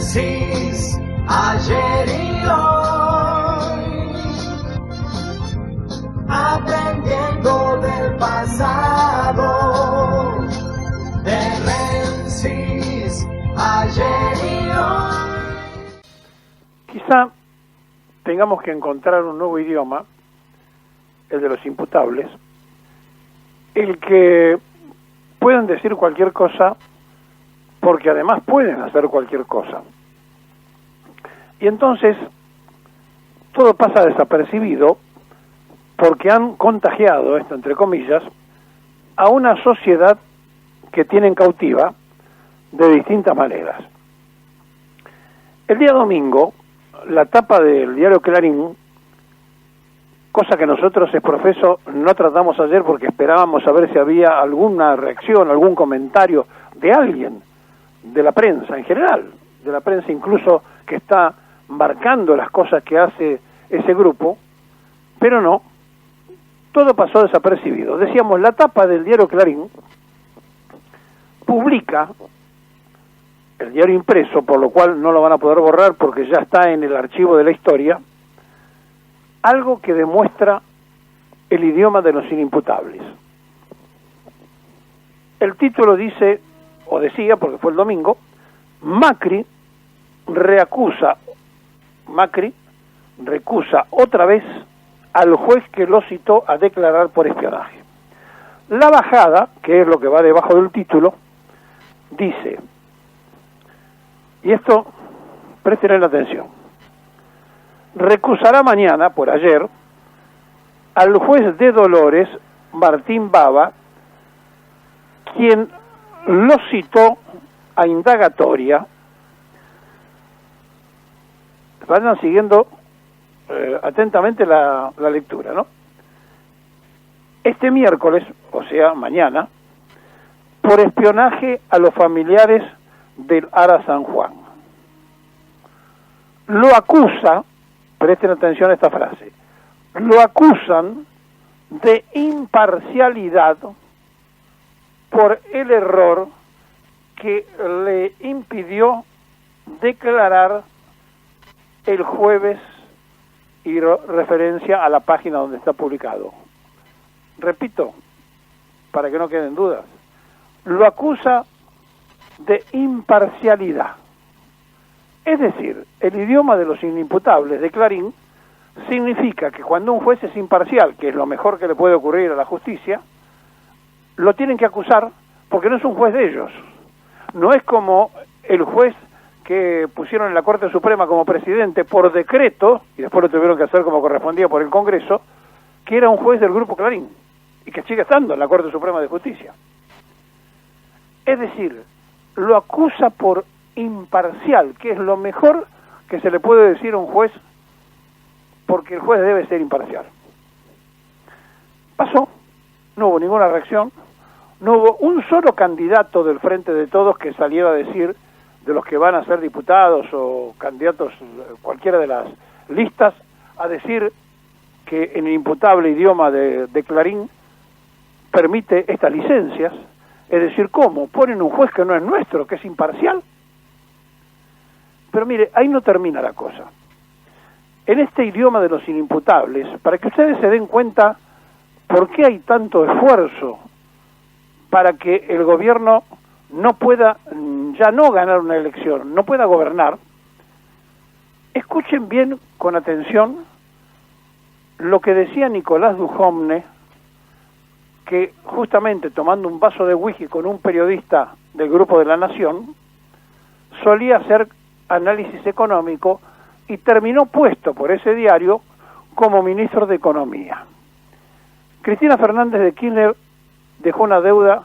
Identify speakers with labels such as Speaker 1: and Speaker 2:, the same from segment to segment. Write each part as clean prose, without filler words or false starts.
Speaker 1: Menzies, ayer y hoy, aprendiendo del pasado. De Menzies, ayer y hoy.
Speaker 2: Quizá tengamos que encontrar un nuevo idioma, el de los imputables, el que pueden decir cualquier cosa porque además pueden hacer cualquier cosa. Y entonces todo pasa desapercibido porque han contagiado, esto entre comillas, a una sociedad que tienen cautiva de distintas maneras. El día domingo, la tapa del diario Clarín, cosa que nosotros, es profeso, no tratamos ayer porque esperábamos saber si había alguna reacción, algún comentario de alguien, de la prensa en general, de la prensa incluso que está marcando las cosas que hace ese grupo, pero no, todo pasó desapercibido. Decíamos, la tapa del diario Clarín publica, el diario impreso, por lo cual no lo van a poder borrar porque ya está en el archivo de la historia, algo que demuestra el idioma de los inimputables. El título dice, o decía, porque fue el domingo, Macri recusa otra vez al juez que lo citó a declarar por espionaje. La bajada, que es lo que va debajo del título, dice, y esto, presten atención, recusará mañana, por ayer, al juez de Dolores, Martín Baba, quien lo citó a indagatoria. Vayan siguiendo atentamente la lectura, ¿no? Este miércoles, o sea, mañana, por espionaje a los familiares del Ara San Juan. Lo acusa, presten atención a esta frase, lo acusan de imparcialidad por el error que le impidió declarar el jueves, y referencia a la página donde está publicado. Repito, para que no queden dudas, lo acusa de imparcialidad. Es decir, el idioma de los inimputables de Clarín significa que cuando un juez es imparcial, que es lo mejor que le puede ocurrir a la justicia, lo tienen que acusar porque no es un juez de ellos. No es como el juez que pusieron en la Corte Suprema como presidente por decreto, y después lo tuvieron que hacer como correspondía por el Congreso, que era un juez del Grupo Clarín, y que sigue estando en la Corte Suprema de Justicia. Es decir, lo acusa por imparcial, que es lo mejor que se le puede decir a un juez, porque el juez debe ser imparcial. Pasó, no hubo ninguna reacción, no hubo un solo candidato del Frente de Todos que saliera a decir, de los que van a ser diputados o candidatos, cualquiera de las listas, a decir que en el imputable idioma de Clarín permite estas licencias. Es decir, ¿cómo? Ponen un juez que no es nuestro, que es imparcial. Pero mire, ahí no termina la cosa. En este idioma de los inimputables, para que ustedes se den cuenta por qué hay tanto esfuerzo para que el gobierno no pueda, ya no ganar una elección, no pueda gobernar, escuchen bien con atención lo que decía Nicolás Dujovne, que justamente tomando un vaso de whisky con un periodista del Grupo de la Nación, solía hacer análisis económico y terminó puesto por ese diario como ministro de Economía. Cristina Fernández de Kirchner dejó una deuda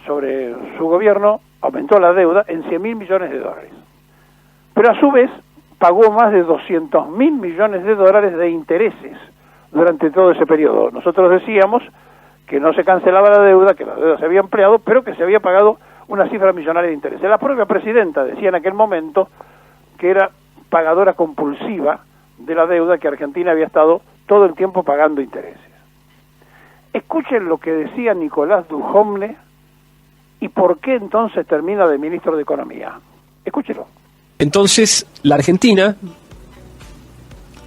Speaker 2: sobre su gobierno, aumentó la deuda en 100.000 millones de dólares. Pero a su vez pagó más de 200.000 millones de dólares de intereses durante todo ese periodo. Nosotros decíamos que no se cancelaba la deuda, que la deuda se había ampliado, pero que se había pagado una cifra millonaria de intereses. La propia presidenta decía en aquel momento que era pagadora compulsiva de la deuda, que Argentina había estado todo el tiempo pagando intereses. Escuchen lo que decía Nicolás Dujovne y por qué entonces termina de ministro de Economía. Escúchelo.
Speaker 3: Entonces, la Argentina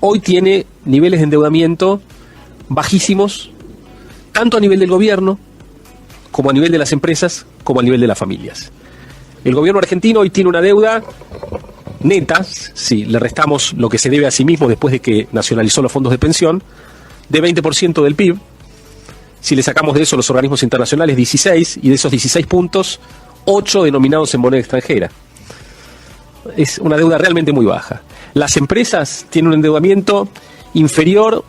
Speaker 3: hoy tiene niveles de endeudamiento bajísimos, tanto a nivel del gobierno, como a nivel de las empresas, como a nivel de las familias. El gobierno argentino hoy tiene una deuda neta, si le restamos lo que se debe a sí mismo después de que nacionalizó los fondos de pensión, de 20% del PIB. Si le sacamos de eso los organismos internacionales, 16, y de esos 16 puntos, 8 denominados en moneda extranjera. Es una deuda realmente muy baja. Las empresas tienen un endeudamiento inferior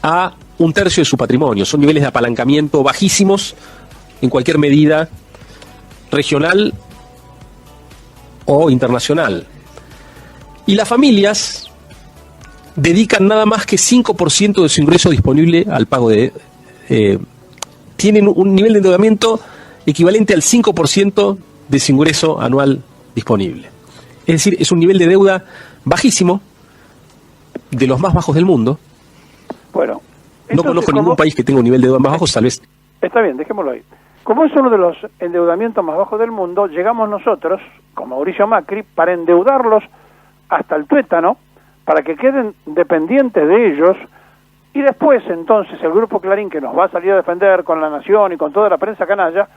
Speaker 3: a 1/3 de su patrimonio. Son niveles de apalancamiento bajísimos en cualquier medida regional o internacional. Y las familias dedican nada más que 5% de su ingreso disponible al pago de... tienen un nivel de endeudamiento equivalente al 5% de su ingreso anual disponible. Es decir, es un nivel de deuda bajísimo, de los más bajos del mundo.
Speaker 2: Bueno,
Speaker 3: no conozco ningún país que tenga un nivel de deuda más bajo, tal vez.
Speaker 2: Está bien, dejémoslo ahí. Como es uno de los endeudamientos más bajos del mundo, llegamos nosotros, con Mauricio Macri, para endeudarlos hasta el tuétano, para que queden dependientes de ellos, y después entonces el Grupo Clarín, que nos va a salir a defender con La Nación y con toda la prensa canalla,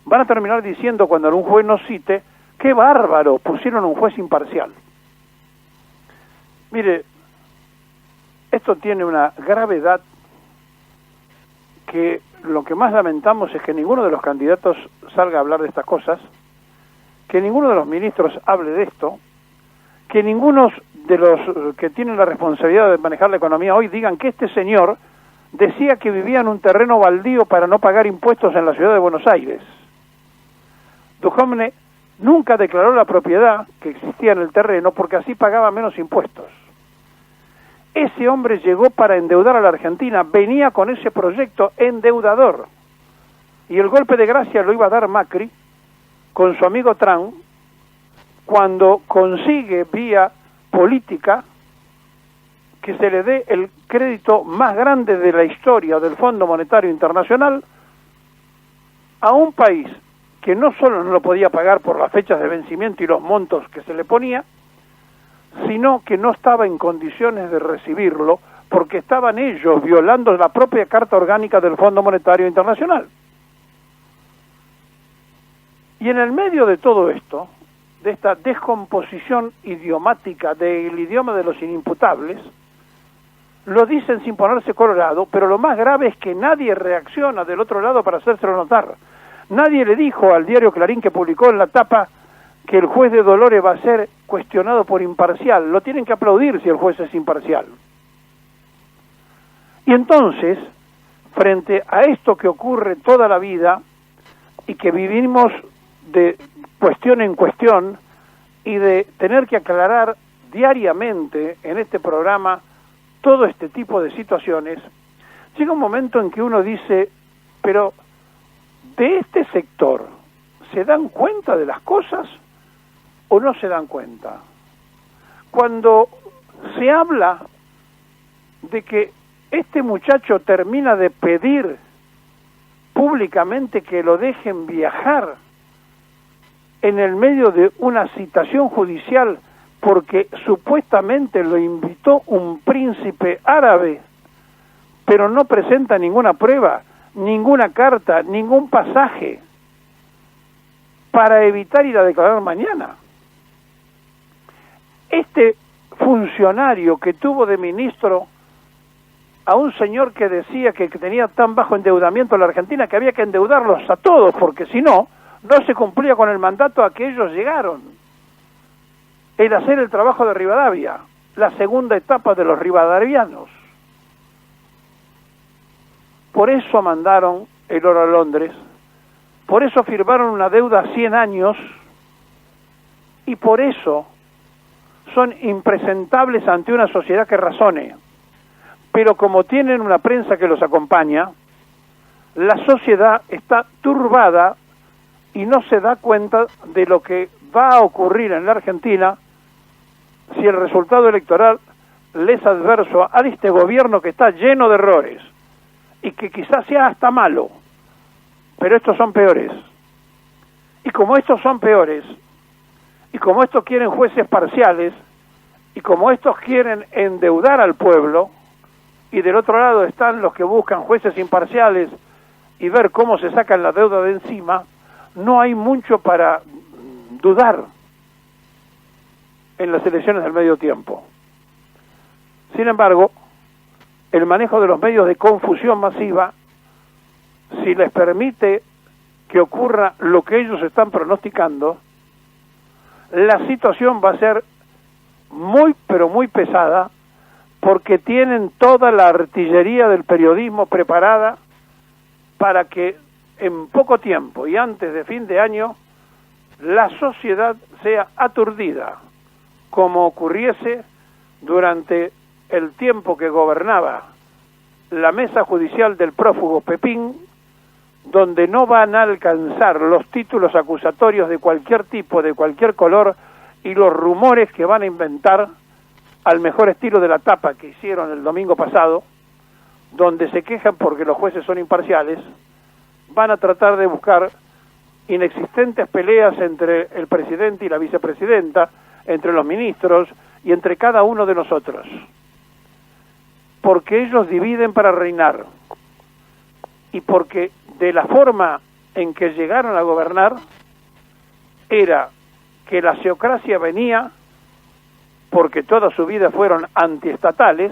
Speaker 2: van a terminar diciendo cuando un juez nos cite, ¡qué bárbaro! Pusieron un juez imparcial. Mire, esto tiene una gravedad que lo que más lamentamos es que ninguno de los candidatos salga a hablar de estas cosas, que ninguno de los ministros hable de esto, que ninguno de los que tienen la responsabilidad de manejar la economía hoy digan que este señor decía que vivía en un terreno baldío para no pagar impuestos en la ciudad de Buenos Aires. Duhovne nunca declaró la propiedad que existía en el terreno porque así pagaba menos impuestos. Ese hombre llegó para endeudar a la Argentina, venía con ese proyecto endeudador. Y el golpe de gracia lo iba a dar Macri con su amigo Trump cuando consigue vía política que se le dé el crédito más grande de la historia del Fondo Monetario Internacional a un país que no solo no lo podía pagar por las fechas de vencimiento y los montos que se le ponía, sino que no estaba en condiciones de recibirlo porque estaban ellos violando la propia Carta Orgánica del Fondo Monetario Internacional. Y en el medio de todo esto, de esta descomposición idiomática del idioma de los inimputables, lo dicen sin ponerse colorado, pero lo más grave es que nadie reacciona del otro lado para hacérselo notar. Nadie le dijo al diario Clarín, que publicó en la tapa que el juez de Dolores va a ser cuestionado por imparcial. Lo tienen que aplaudir si el juez es imparcial. Y entonces, frente a esto que ocurre toda la vida y que vivimos de cuestión en cuestión y de tener que aclarar diariamente en este programa todo este tipo de situaciones, llega un momento en que uno dice, pero de este sector, ¿se dan cuenta de las cosas o no se dan cuenta? Cuando se habla de que este muchacho termina de pedir públicamente que lo dejen viajar en el medio de una citación judicial porque supuestamente lo invitó un príncipe árabe, pero no presenta ninguna prueba, ninguna carta, ningún pasaje, para evitar ir a declarar mañana. Este funcionario que tuvo de ministro a un señor que decía que tenía tan bajo endeudamiento en la Argentina que había que endeudarlos a todos, porque si no, no se cumplía con el mandato a que ellos llegaron, el hacer el trabajo de Rivadavia, la segunda etapa de los rivadavianos. Por eso mandaron el oro a Londres, por eso firmaron una deuda a 100 años y por eso son impresentables ante una sociedad que razone. Pero como tienen una prensa que los acompaña, la sociedad está turbada y no se da cuenta de lo que va a ocurrir en la Argentina si el resultado electoral les adverso a este gobierno que está lleno de errores y que quizás sea hasta malo, pero estos son peores. Y como estos son peores, Y como estos quieren jueces parciales, y como estos quieren endeudar al pueblo, y del otro lado están los que buscan jueces imparciales y ver cómo se sacan la deuda de encima, no hay mucho para dudar en las elecciones del medio tiempo. Sin embargo, el manejo de los medios de confusión masiva, si les permite que ocurra lo que ellos están pronosticando, la situación va a ser muy, pero muy pesada, porque tienen toda la artillería del periodismo preparada para que en poco tiempo y antes de fin de año la sociedad sea aturdida, como ocurriese durante el tiempo que gobernaba la mesa judicial del prófugo Pepín, donde no van a alcanzar los títulos acusatorios de cualquier tipo, de cualquier color, y los rumores que van a inventar al mejor estilo de la tapa que hicieron el domingo pasado, donde se quejan porque los jueces son imparciales, van a tratar de buscar inexistentes peleas entre el presidente y la vicepresidenta, entre los ministros y entre cada uno de nosotros, porque ellos dividen para reinar, y porque de la forma en que llegaron a gobernar era que la teocracia venía, porque toda su vida fueron antiestatales,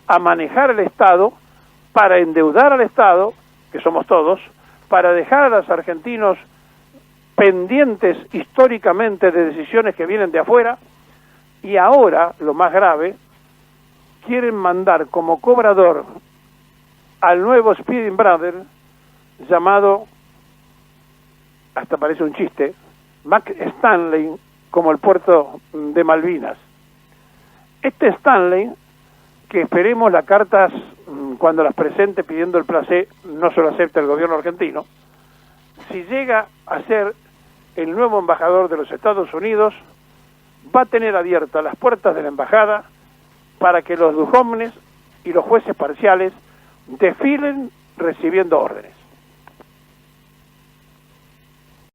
Speaker 2: a manejar el Estado, para endeudar al Estado, que somos todos, para dejar a los argentinos pendientes históricamente de decisiones que vienen de afuera, y ahora, lo más grave, quieren mandar como cobrador al nuevo Speeding Brother, llamado, hasta parece un chiste, Mac Stanley, como el puerto de Malvinas. Este Stanley, que esperemos las cartas, cuando las presente pidiendo el placé, no se lo acepta el gobierno argentino, si llega a ser el nuevo embajador de los Estados Unidos, va a tener abiertas las puertas de la embajada para que los dujomnes y los jueces parciales desfilen recibiendo órdenes.